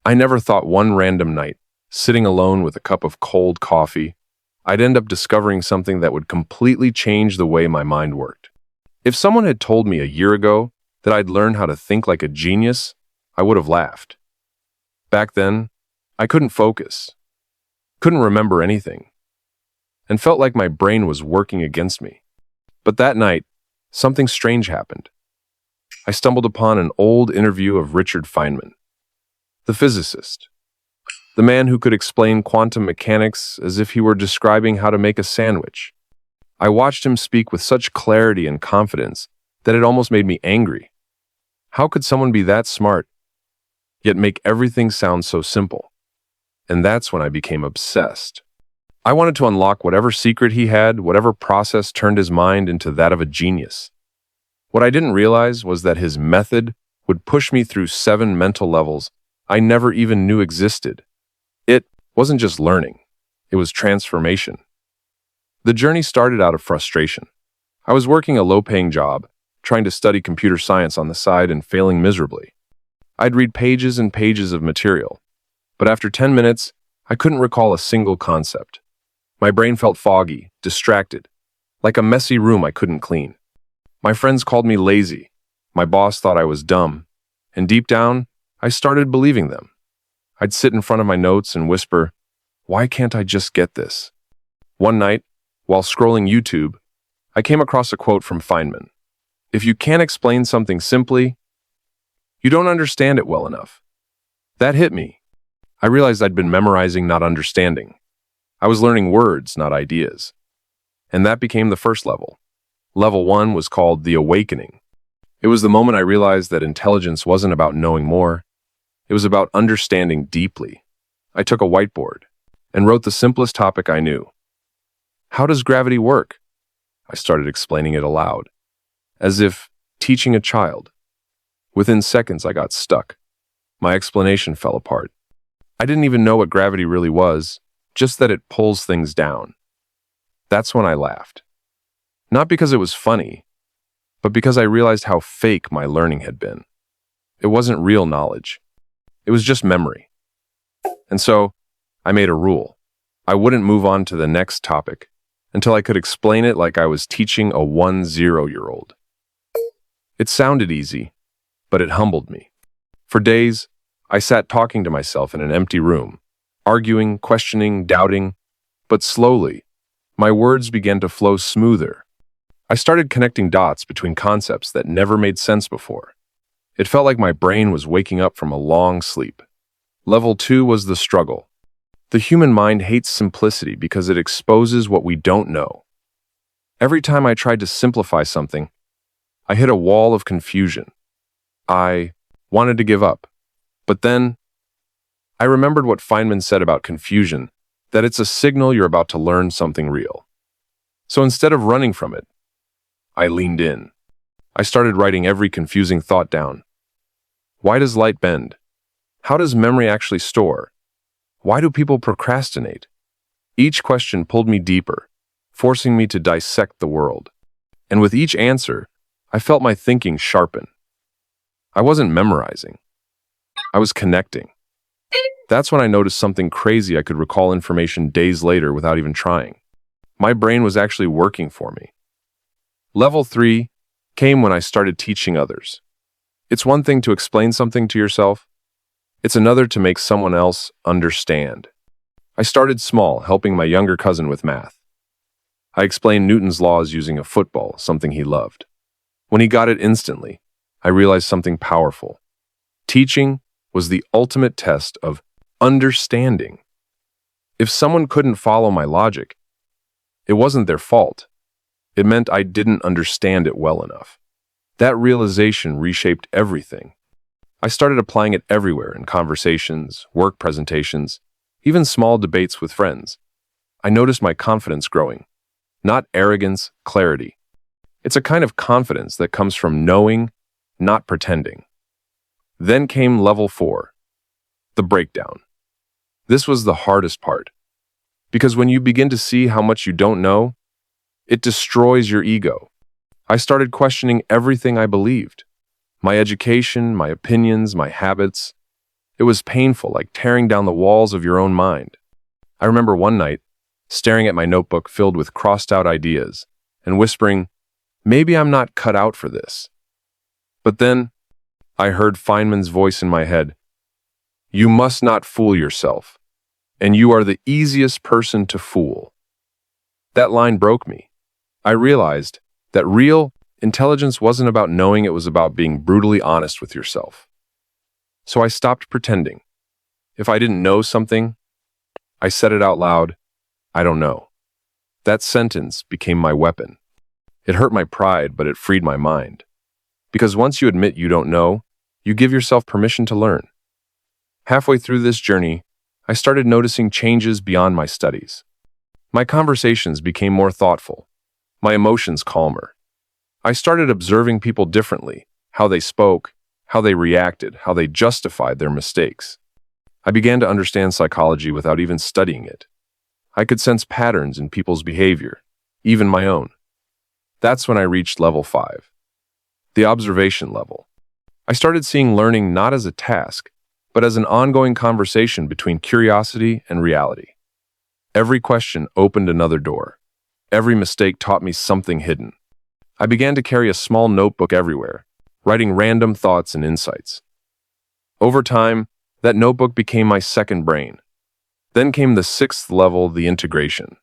I never thought one random night, sitting alone with a cup of cold coffee, I'd end up discovering something that would completely change the way my mind worked. If someone had told me a year ago that I'd learn how to think like a genius, I would have laughed. Back then, I couldn't focus, couldn't remember anything, and felt like my brain was working against me. But that night, something strange happened. I stumbled upon an old interview of Richard Feynman, the physicist, the man who could explain quantum mechanics as if he were describing how to make a sandwich. I watched him speak with such clarity and confidence that it almost made me angry. How could someone be that smart, yet make everything sound so simple? And that's when I became obsessed. I wanted to unlock whatever secret he had, whatever process turned his mind into that of a genius. What I didn't realize was that his method would push me through 7 mental levels I never even knew existed. It wasn't just learning, it was transformation. The journey started out of frustration. I was working a low-paying job, trying to study computer science on the side and failing miserably. I'd read pages and pages of material, but after 10 minutes, I couldn't recall a single concept. My brain felt foggy, distracted, like a messy room I couldn't clean. My friends called me lazy. My boss thought I was dumb. And deep down, I started believing them. I'd sit in front of my notes and whisper, "Why can't I just get this?" One night, while scrolling YouTube, I came across a quote from Feynman. "If you can't explain something simply, you don't understand it well enough." That hit me. I realized I'd been memorizing, not understanding. I was learning words, not ideas. And that became the first level. Level 1 was called the awakening. It was the moment I realized that intelligence wasn't about knowing more. It was about understanding deeply. I took a whiteboard and wrote the simplest topic I knew. How does gravity work? I started explaining it aloud, as if teaching a child. Within seconds, I got stuck. My explanation fell apart. I didn't even know what gravity really was, just that it pulls things down. That's when I laughed. Not because it was funny, but because I realized how fake my learning had been. It wasn't real knowledge. It was just memory. And so, I made a rule. I wouldn't move on to the next topic until I could explain it like I was teaching a 10-year-old. It sounded easy, but it humbled me. For days, I sat talking to myself in an empty room, arguing, questioning, doubting, but slowly, my words began to flow smoother. I started connecting dots between concepts that never made sense before. It felt like my brain was waking up from a long sleep. Level 2 was the struggle. The human mind hates simplicity because it exposes what we don't know. Every time I tried to simplify something, I hit a wall of confusion. I wanted to give up. But then, I remembered what Feynman said about confusion, that it's a signal you're about to learn something real. So instead of running from it, I leaned in. I started writing every confusing thought down. Why does light bend? How does memory actually store? Why do people procrastinate? Each question pulled me deeper, forcing me to dissect the world. And with each answer, I felt my thinking sharpen. I wasn't memorizing. I was connecting. That's when I noticed something crazy. I could recall information days later without even trying. My brain was actually working for me. Level 3 came when I started teaching others. It's one thing to explain something to yourself. It's another to make someone else understand. I started small, helping my younger cousin with math. I explained Newton's laws using a football, something he loved. When he got it instantly, I realized something powerful. Teaching was the ultimate test of understanding. If someone couldn't follow my logic, it wasn't their fault. It meant I didn't understand it well enough. That realization reshaped everything. I started applying it everywhere in conversations, work presentations, even small debates with friends. I noticed my confidence growing. Not arrogance, clarity. It's a kind of confidence that comes from knowing, not pretending. Then came level 4, the breakdown. This was the hardest part, because when you begin to see how much you don't know, it destroys your ego. I started questioning everything I believed. My education, my opinions, my habits. It was painful, like tearing down the walls of your own mind. I remember one night, staring at my notebook filled with crossed-out ideas and whispering, maybe I'm not cut out for this. But then, I heard Feynman's voice in my head. You must not fool yourself, and you are the easiest person to fool. That line broke me. I realized that real intelligence wasn't about knowing, it was about being brutally honest with yourself. So I stopped pretending. If I didn't know something, I said it out loud, I don't know. That sentence became my weapon. It hurt my pride, but it freed my mind. Because once you admit you don't know, you give yourself permission to learn. Halfway through this journey, I started noticing changes beyond my studies. My conversations became more thoughtful, my emotions calmer. I started observing people differently, how they spoke, how they reacted, how they justified their mistakes. I began to understand psychology without even studying it. I could sense patterns in people's behavior, even my own. That's when I reached level 5, the observation level. I started seeing learning not as a task, but as an ongoing conversation between curiosity and reality. Every question opened another door. Every mistake taught me something hidden. I began to carry a small notebook everywhere, writing random thoughts and insights. Over time, that notebook became my second brain. Then came the 6th level, the integration.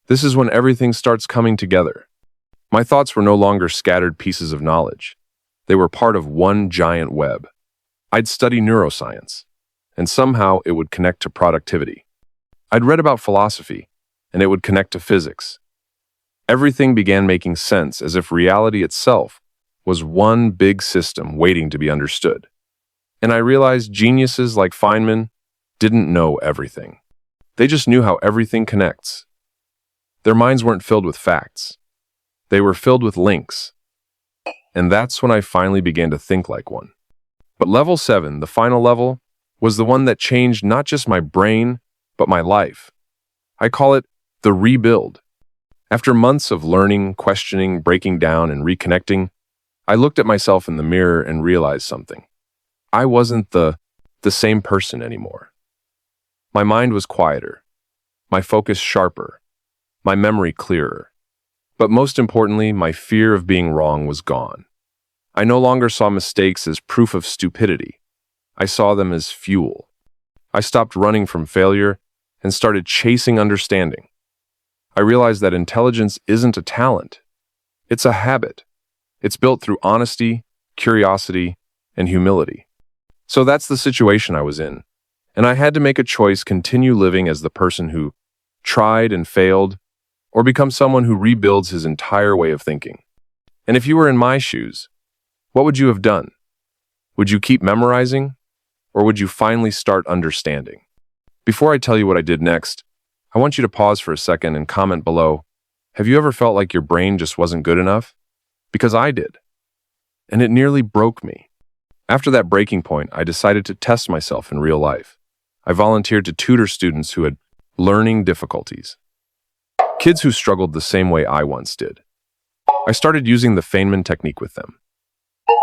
This is when everything starts coming together. My thoughts were no longer scattered pieces of knowledge. They were part of one giant web. I'd study neuroscience, and somehow it would connect to productivity. I'd read about philosophy, and it would connect to physics. Everything began making sense, as if reality itself was one big system waiting to be understood. And I realized geniuses like Feynman didn't know everything. They just knew how everything connects. Their minds weren't filled with facts. They were filled with links. And that's when I finally began to think like one. But level 7, the final level, was the one that changed not just my brain, but my life. I call it the rebuild. After months of learning, questioning, breaking down, and reconnecting, I looked at myself in the mirror and realized something. I wasn't the same person anymore. My mind was quieter, my focus sharper, my memory clearer. But most importantly, my fear of being wrong was gone. I no longer saw mistakes as proof of stupidity. I saw them as fuel. I stopped running from failure and started chasing understanding. I realized that intelligence isn't a talent. It's a habit. It's built through honesty, curiosity, and humility. So that's the situation I was in, and I had to make a choice: continue living as the person who tried and failed, or become someone who rebuilds his entire way of thinking. And if you were in my shoes, what would you have done? Would you keep memorizing, or would you finally start understanding? Before I tell you what I did next, I want you to pause for a second and comment below. Have you ever felt like your brain just wasn't good enough? Because I did. And it nearly broke me. After that breaking point, I decided to test myself in real life. I volunteered to tutor students who had learning difficulties. Kids who struggled the same way I once did. I started using the Feynman technique with them,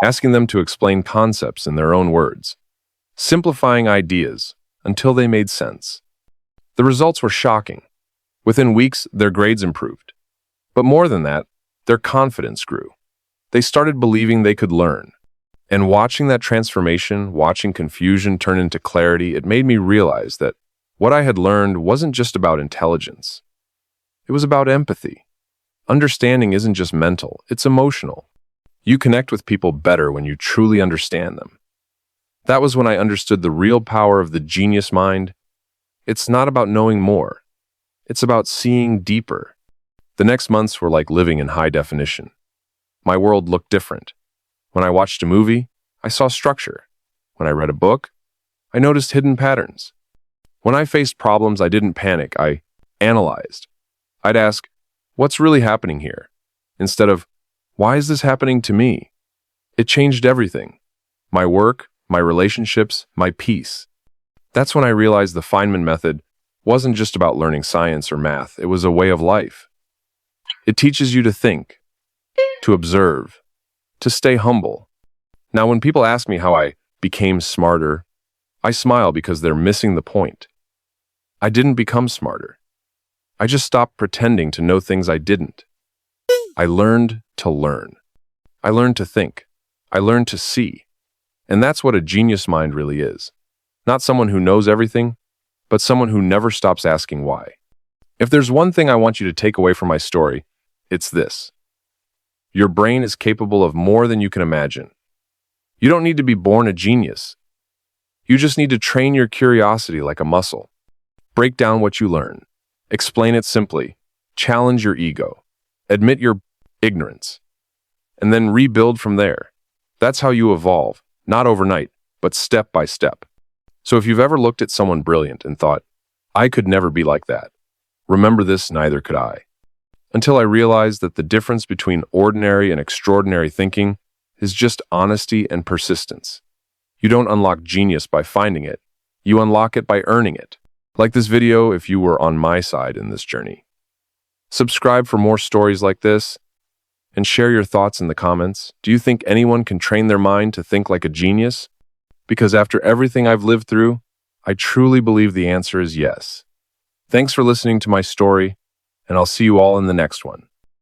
asking them to explain concepts in their own words, simplifying ideas until they made sense. The results were shocking. Within weeks, their grades improved. But more than that, their confidence grew. They started believing they could learn. And watching that transformation, watching confusion turn into clarity, it made me realize that what I had learned wasn't just about intelligence. It was about empathy. Understanding isn't just mental, it's emotional. You connect with people better when you truly understand them. That was when I understood the real power of the genius mind. It's not about knowing more. It's about seeing deeper. The next months were like living in high definition. My world looked different. When I watched a movie, I saw structure. When I read a book, I noticed hidden patterns. When I faced problems, I didn't panic, I analyzed. I'd ask, what's really happening here? Instead of, why is this happening to me? It changed everything. My work, my relationships, my peace. That's when I realized the Feynman method wasn't just about learning science or math, it was a way of life. It teaches you to think, to observe, to stay humble. Now, when people ask me how I became smarter, I smile because they're missing the point. I didn't become smarter. I just stopped pretending to know things I didn't. I learned to learn. I learned to think. I learned to see. And that's what a genius mind really is. Not someone who knows everything, but someone who never stops asking why. If there's one thing I want you to take away from my story, it's this. Your brain is capable of more than you can imagine. You don't need to be born a genius. You just need to train your curiosity like a muscle. Break down what you learn. Explain it simply. Challenge your ego. Admit your ignorance. And then rebuild from there. That's how you evolve, not overnight, but step by step. So if you've ever looked at someone brilliant and thought, I could never be like that, remember this, neither could I. Until I realized that the difference between ordinary and extraordinary thinking is just honesty and persistence. You don't unlock genius by finding it. You unlock it by earning it. Like this video if you were on my side in this journey. Subscribe for more stories like this, and share your thoughts in the comments. Do you think anyone can train their mind to think like a genius? Because after everything I've lived through, I truly believe the answer is yes. Thanks for listening to my story, and I'll see you all in the next one.